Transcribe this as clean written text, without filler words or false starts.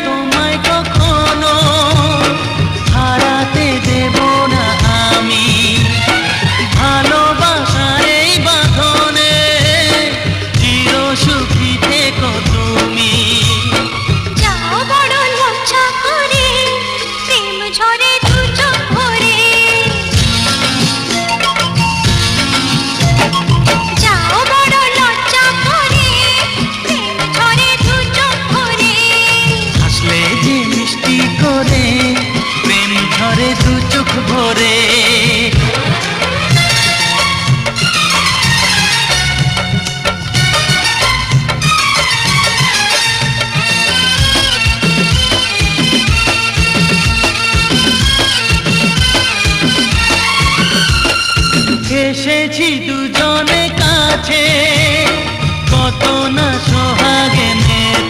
তোমায় কখনো হারাতে দেব না আমি। ভালোবাসার এই বাঁধনে চির সুখী থেকো তুমি। যাও বড় লজ্জা করে, প্রেম ঝরে দু চোখ ভরে। যাও বড় লজ্জা করে, প্রেম ঝরে দু চোখ ভরে। হাসলে যে মিষ্টি করে প্রেম ঝরে দু চোখ ভরে। এসেছি দুজনে কাছে, কত না